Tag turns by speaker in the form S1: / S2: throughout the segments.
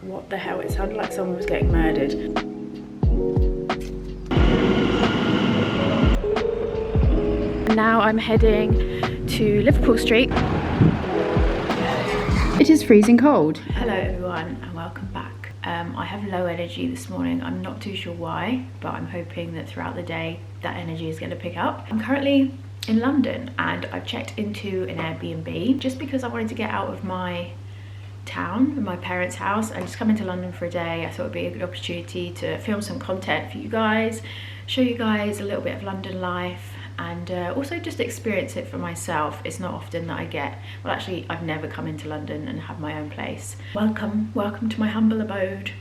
S1: What the hell? It sounded like someone was getting murdered. Now I'm heading to Liverpool Street. It is freezing cold. Hello everyone and welcome back. I have low energy this morning. I'm not too sure why, but I'm hoping that throughout the day that energy is going to pick up. I'm currently in London and I've checked into an Airbnb just because I wanted to get out of my town, my parents' house, and just come into London for a day. I thought it'd be a good opportunity to film some content for you guys, show you guys a little bit of London life, and also just experience it for myself. It's not often that I get, well actually I've never come into London and have my own place. Welcome to my humble abode.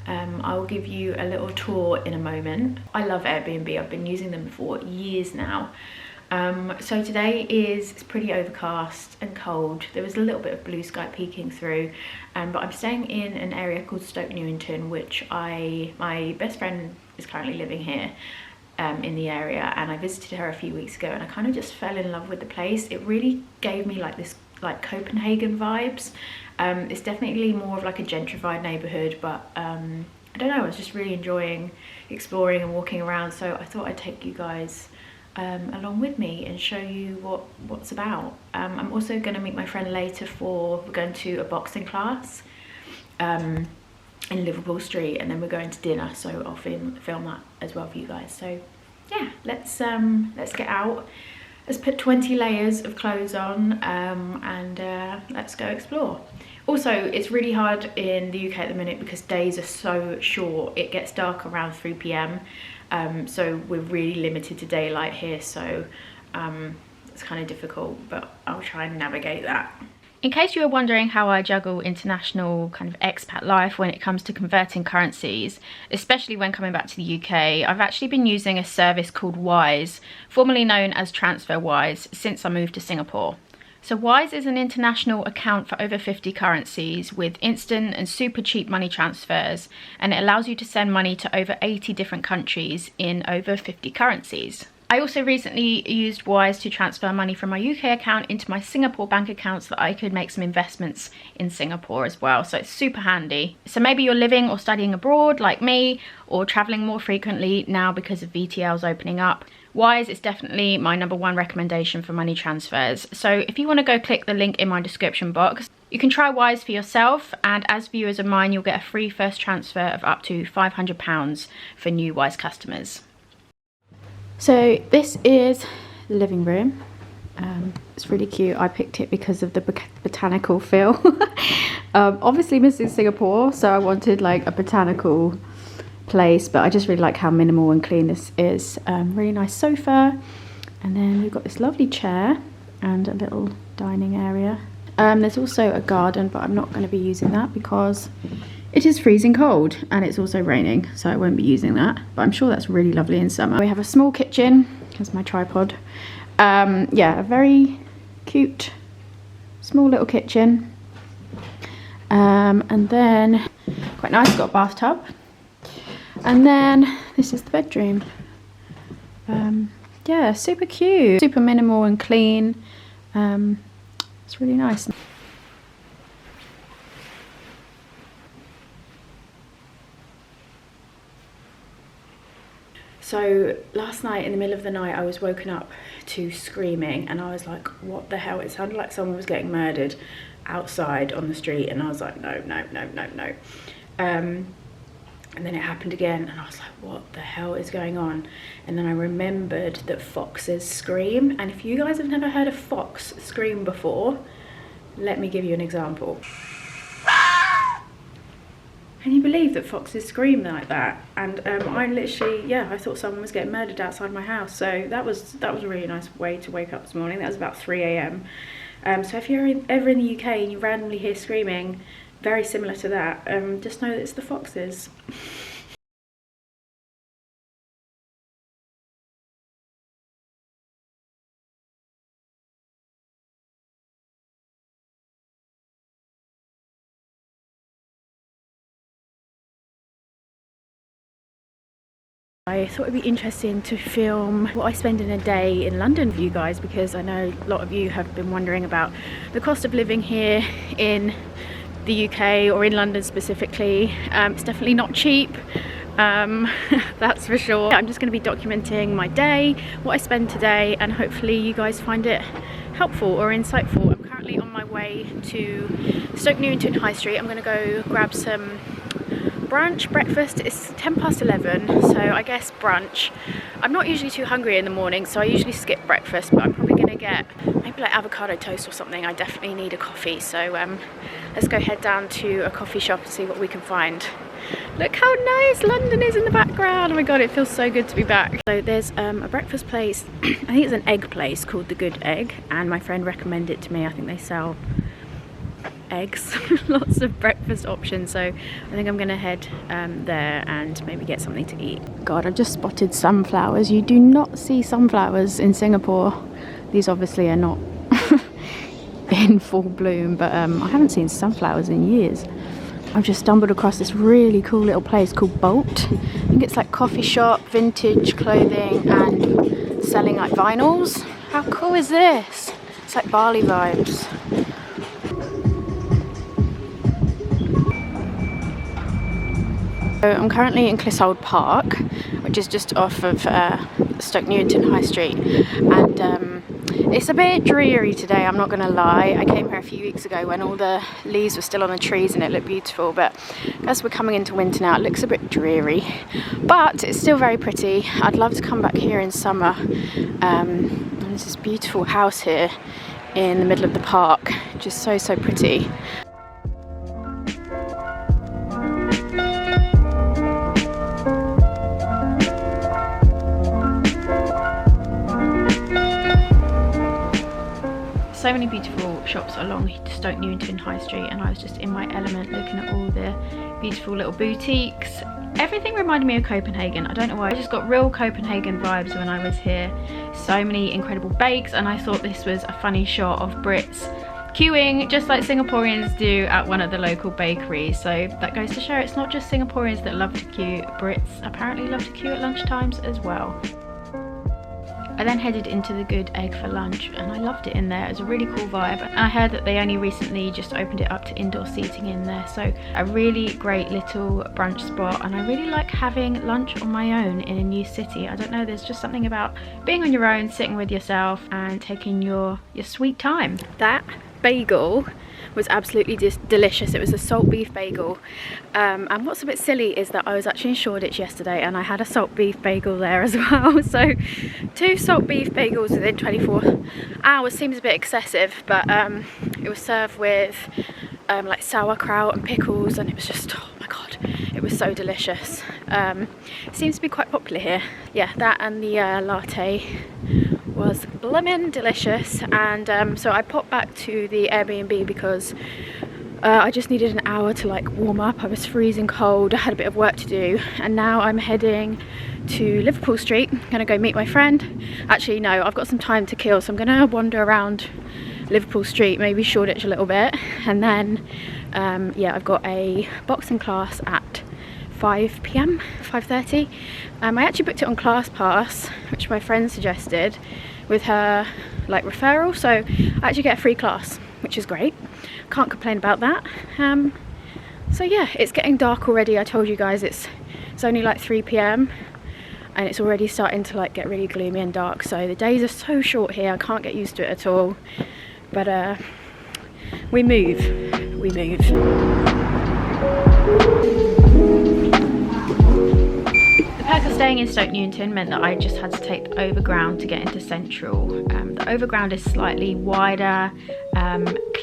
S1: I will give you a little tour in a moment. I love Airbnb, I've been using them for years now. So today it's pretty overcast and cold. There was a little bit of blue sky peeking through, but I'm staying in an area called Stoke Newington, which my best friend is currently living here in the area, and I visited her a few weeks ago and I kind of just fell in love with the place. It really gave me like this Copenhagen vibes. It's definitely more of like a gentrified neighborhood, but I don't know, I was just really enjoying exploring and walking around, so I thought I'd take you guys along with me and show you what's about. I'm also going to meet my friend later we're going to a boxing class in Liverpool Street, and then we're going to dinner, so I'll film that as well for you guys. So yeah, let's get out. Let's put 20 layers of clothes on and let's go explore. Also, it's really hard in the UK at the minute because days are so short. It gets dark around 3 p.m. So we're really limited to daylight here, so it's kind of difficult, but I'll try and navigate that. In case you were wondering how I juggle international kind of expat life when it comes to converting currencies, especially when coming back to the UK, I've actually been using a service called Wise, formerly known as TransferWise, since I moved to Singapore. So Wise is an international account for over 50 currencies with instant and super cheap money transfers, and it allows you to send money to over 80 different countries in over 50 currencies. I also recently used Wise to transfer money from my UK account into my Singapore bank account so that I could make some investments in Singapore as well. So it's super handy. So maybe you're living or studying abroad like me, or traveling more frequently now because of VTLs opening up. Wise is definitely my #1 recommendation for money transfers. So if you want to go click the link in my description box, you can try Wise for yourself, and as viewers of mine, you'll get a free first transfer of up to £500 for new Wise customers. So this is the living room. It's really cute. I picked it because of the botanical feel. Obviously missing Singapore, so I wanted like a botanical place, but I just really like how minimal and clean this is. Really nice sofa, and then we've got this lovely chair and a little dining area. There's also a garden, but I'm not going to be using that because it is freezing cold and it's also raining, so I won't be using that, but I'm sure that's really lovely in summer. We have a small kitchen. Here's my tripod. Yeah, a very cute small little kitchen, and then quite nice, got a bathtub, and then this is the bedroom. Yeah, super cute, super minimal and clean. It's really nice. So last night in the middle of the night I was woken up to screaming, and I was like, what the hell? It sounded like someone was getting murdered outside on the street, and I was like, no. And then it happened again and I was like, what the hell is going on? And then I remembered that foxes scream, and if you guys have never heard a fox scream before, let me give you an example. Can you believe that foxes scream like that? And I literally, yeah, I thought someone was getting murdered outside my house. So that was a really nice way to wake up this morning. That was about 3 a.m. So if you're ever in the UK and you randomly hear screaming, very similar to that, just know that it's the foxes. I thought it'd be interesting to film what I spend in a day in London for you guys, because I know a lot of you have been wondering about the cost of living here in the UK or in London specifically. It's definitely not cheap. That's for sure. I'm just going to be documenting my day, what I spend today, and hopefully you guys find it helpful or insightful. I'm currently on my way to Stoke Newington High Street. I'm going to go grab some brunch, breakfast. It's 11:10, so I guess brunch. I'm not usually too hungry in the morning, so I usually skip breakfast, but I'm probably going to get maybe like avocado toast or something. I definitely need a coffee, so let's go head down to a coffee shop and see what we can find. Look how nice London is in the background. Oh my god, it feels so good to be back. So there's a breakfast place, I think it's an egg place called The Good Egg, and my friend recommended it to me. I think they sell eggs, lots of breakfast options, so I think I'm gonna head there and maybe get something to eat. God, I've just spotted sunflowers. You do not see sunflowers in Singapore. These obviously are not in full bloom, but I haven't seen sunflowers in years. I've just stumbled across this really cool little place called Bolt. I think it's like coffee shop, vintage clothing, and selling like vinyls. How cool is this? It's like Bali vibes. So I'm currently in Clissold Park, which is just off of Stoke Newington High Street, and it's a bit dreary today, I'm not going to lie. I came here a few weeks ago when all the leaves were still on the trees and it looked beautiful, but as we're coming into winter now, it looks a bit dreary, but it's still very pretty. I'd love to come back here in summer. And there's this beautiful house here in the middle of the park, just so pretty. So many beautiful shops along Stoke Newington High Street, and I was just in my element looking at all the beautiful little boutiques. Everything reminded me of Copenhagen. I don't know why, I just got real Copenhagen vibes when I was here. So many incredible bakes, and I thought this was a funny shot of Brits queuing just like Singaporeans do at one of the local bakeries. So that goes to show it's not just Singaporeans that love to queue, Brits apparently love to queue at lunchtimes as well. I then headed into The Good Egg for lunch, and I loved it in there. It was a really cool vibe, and I heard that they only recently just opened it up to indoor seating in there, so a really great little brunch spot. And I really like having lunch on my own in a new city. I don't know, there's just something about being on your own, sitting with yourself and taking your sweet time. That bagel was absolutely delicious. It was a salt beef bagel, and what's a bit silly is that I was actually in Shoreditch yesterday and I had a salt beef bagel there as well. So 2 salt beef bagels within 24 hours seems a bit excessive, but it was served with like sauerkraut and pickles, and it was just, oh my god, it was so delicious. It seems to be quite popular here. Yeah, that and the latte was blimmin' delicious. And so I popped back to the Airbnb because I just needed an hour to like warm up. I was freezing cold, I had a bit of work to do, and now I'm heading to Liverpool Street. I'm gonna go meet my friend. Actually no, I've got some time to kill, so I'm gonna wander around Liverpool Street, maybe Shoreditch a little bit, and then yeah, I've got a boxing class at 5 p.m, 5:30. I actually booked it on ClassPass, which my friend suggested with her like referral, so I actually get a free class, which is great. Can't complain about that. So yeah, it's getting dark already. I told you guys it's only like 3 p.m. and it's already starting to like get really gloomy and dark, so the days are so short here. I can't get used to it at all, but we move. The perk of staying in Stoke Newington meant that I just had to take the overground to get into Central. The overground is slightly wider,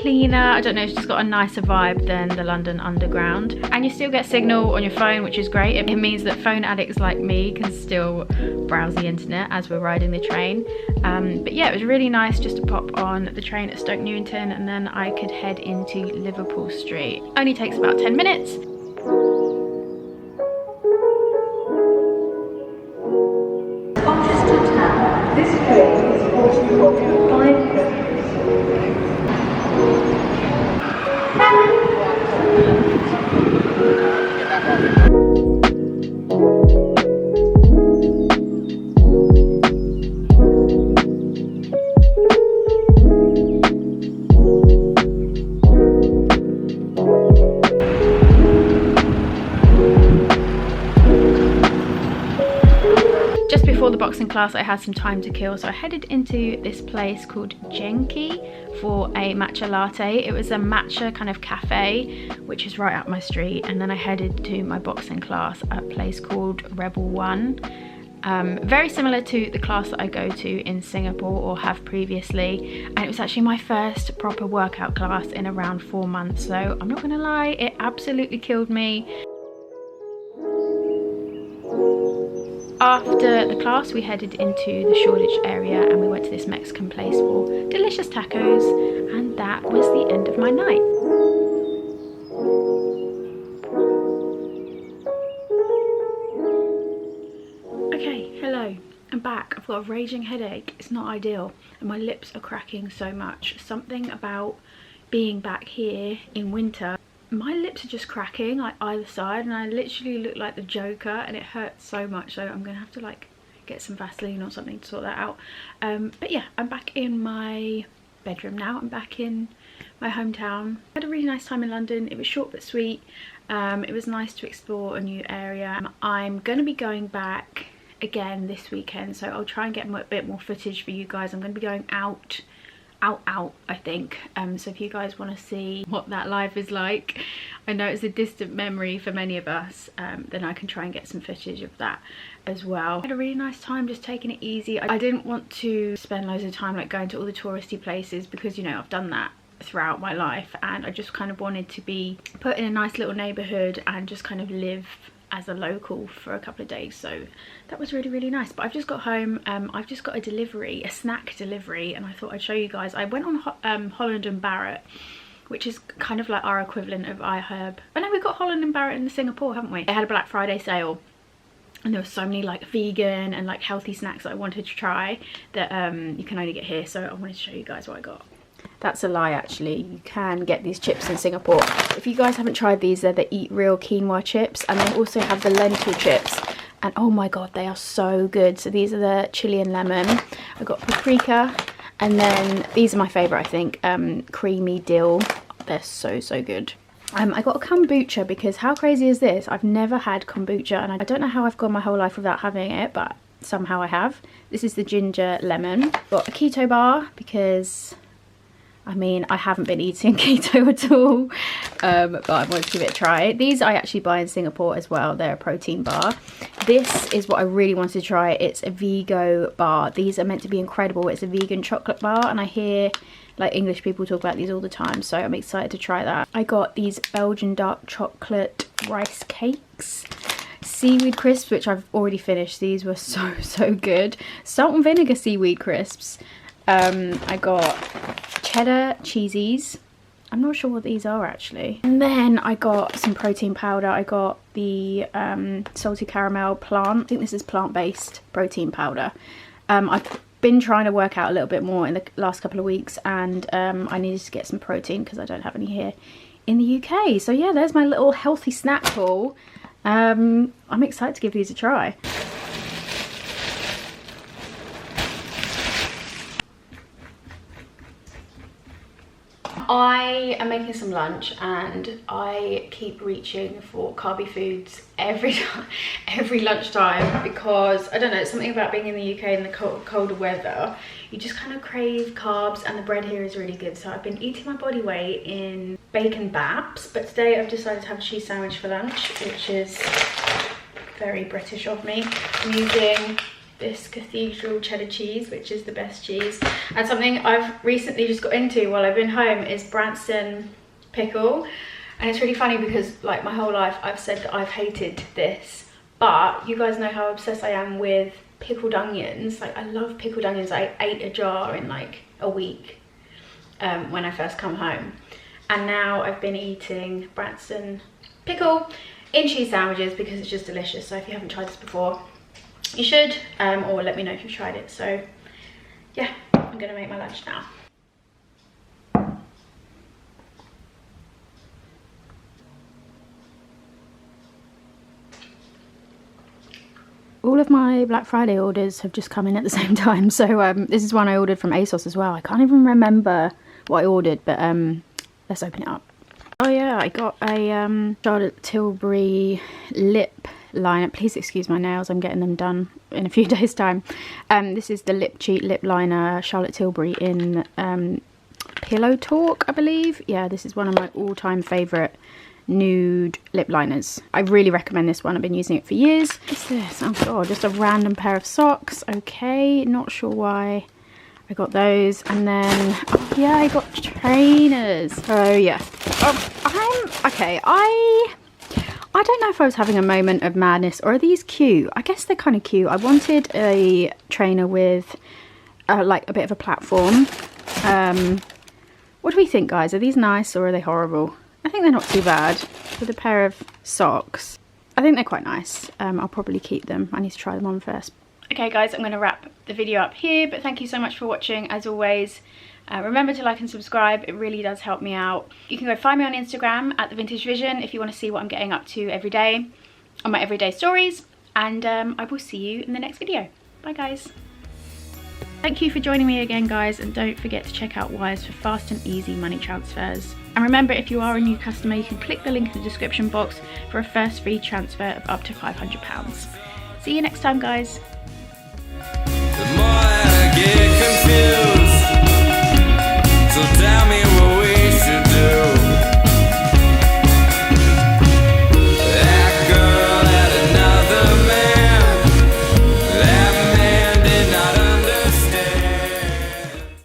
S1: cleaner. I don't know, it's just got a nicer vibe than the London Underground. And you still get signal on your phone, which is great. It means that phone addicts like me can still browse the internet as we're riding the train. But yeah, it was really nice just to pop on the train at Stoke Newington, and then I could head into Liverpool Street. Only takes about 10 minutes.
S2: This train is supposed to go to 5 minutes.
S1: boxing class I had some time to kill, so I headed into this place called Caney for a matcha latte. It was a matcha kind of cafe which is right up my street, and then I headed to my boxing class at a place called Rebel One. Very similar to the class that I go to in Singapore or have previously, and it was actually my first proper workout class in around 4 months, so I'm not gonna lie, it absolutely killed me. After the class we headed into the Shoreditch area and we went to this Mexican place for delicious tacos, and that was the end of my night. Okay, hello, I'm back. I've got a raging headache. It's not ideal and my lips are cracking so much. Something about being back here in winter, my lips are just cracking like either side, and I literally look like the Joker and it hurts so much, so I'm gonna have to like get some Vaseline or something to sort that out. But yeah, I'm back in my bedroom now. I'm back in my hometown. I had a really nice time in London. It was short but sweet. It was nice to explore a new area. I'm gonna be going back again this weekend, so I'll try and get a bit more footage for you guys. I'm gonna be going out I think, so if you guys want to see what that life is like, I know it's a distant memory for many of us, then I can try and get some footage of that as well. I had a really nice time just taking it easy. I didn't want to spend loads of time like going to all the touristy places because, you know, I've done that throughout my life, and I just kind of wanted to be put in a nice little neighborhood and just kind of live as a local for a couple of days, so that was really, really nice. But I've just got home. I've just got a snack delivery, and I thought I'd show you guys. I went on Holland and Barrett, which is kind of like our equivalent of iHerb. I know we've got Holland and Barrett in Singapore, haven't we? They had a Black Friday sale and there were so many like vegan and like healthy snacks that I wanted to try that you can only get here, so I wanted to show you guys what I got. That's a lie, actually. You can get these chips in Singapore. If you guys haven't tried these, they're the Eat Real quinoa chips, and they also have the lentil chips, and oh my god, they are so good. So these are the chili and lemon. I got paprika, and then these are my favourite, I think, creamy dill. They're so good. I got a kombucha because how crazy is this? I've never had kombucha, and I don't know how I've gone my whole life without having it, but somehow I have. This is the ginger lemon. Got a keto bar because, I mean, I haven't been eating keto at all, but I wanted to give it a try. These I actually buy in Singapore as well. They're a protein bar. This is what I really wanted to try. It's a Vigo bar. These are meant to be incredible. It's a vegan chocolate bar, and I hear like English people talk about these all the time, so I'm excited to try that. I got these Belgian dark chocolate rice cakes. Seaweed crisps, which I've already finished. These were so good. Salt and vinegar seaweed crisps. I got cheddar cheesies. I'm not sure what these are actually. And then I got some protein powder. I got the salty caramel plant. I think this is plant-based protein powder. I've been trying to work out a little bit more in the last couple of weeks, and I needed to get some protein because I don't have any here in the UK. So yeah, there's my little healthy snack haul. I'm excited to give these a try. I am making some lunch and I keep reaching for carby foods every lunchtime because, I don't know, it's something about being in the UK in the colder weather. You just kind of crave carbs, and the bread here is really good. So I've been eating my body weight in bacon baps, but today I've decided to have a cheese sandwich for lunch, which is very British of me. I'm using this cathedral cheddar cheese, which is the best cheese, and something I've recently just got into while I've been home is Branston pickle. And it's really funny because like my whole life I've said that I've hated this, but you guys know how obsessed I am with pickled onions. Like, I love pickled onions. I ate a jar in like a week when I first come home, and now I've been eating Branston pickle in cheese sandwiches because it's just delicious. So if you haven't tried this before, you should, or let me know if you've tried it. So yeah, I'm gonna make my lunch now. All of my Black Friday orders have just come in at the same time. So this is one I ordered from ASOS as well. I can't even remember what I ordered, but let's open it up. Oh yeah, I got a Charlotte Tilbury lip liner. Please excuse my nails, I'm getting them done in a few days time. This is the Lip Cheat lip liner, Charlotte Tilbury in Pillow Talk, I believe. Yeah, this is one of my all-time favourite nude lip liners. I really recommend this one. I've been using it for years. What's this? Oh god, just a random pair of socks. Okay, not sure why I got those. And then, oh yeah, I got trainers. Oh yeah. I don't know if I was having a moment of madness, or are these cute? I guess they're kind of cute. I wanted a trainer with like a bit of a platform. What do we think, guys? Are these nice or are they horrible? I think they're not too bad. With a pair of socks, I think they're quite nice. I'll probably keep them. I need to try them on first. Okay guys, I'm going to wrap the video up here, but thank you so much for watching as always. Remember to like and subscribe, it really does help me out. You can go find me on Instagram at The Vintage Vision if you want to see what I'm getting up to every day on my everyday stories, and I will see you in the next video. Bye guys. Thank you for joining me again guys, and don't forget to check out Wise for fast and easy money transfers. And remember, if you are a new customer, you can click the link in the description box for a first free transfer of up to £500. See you next time guys.
S3: The more I get confused.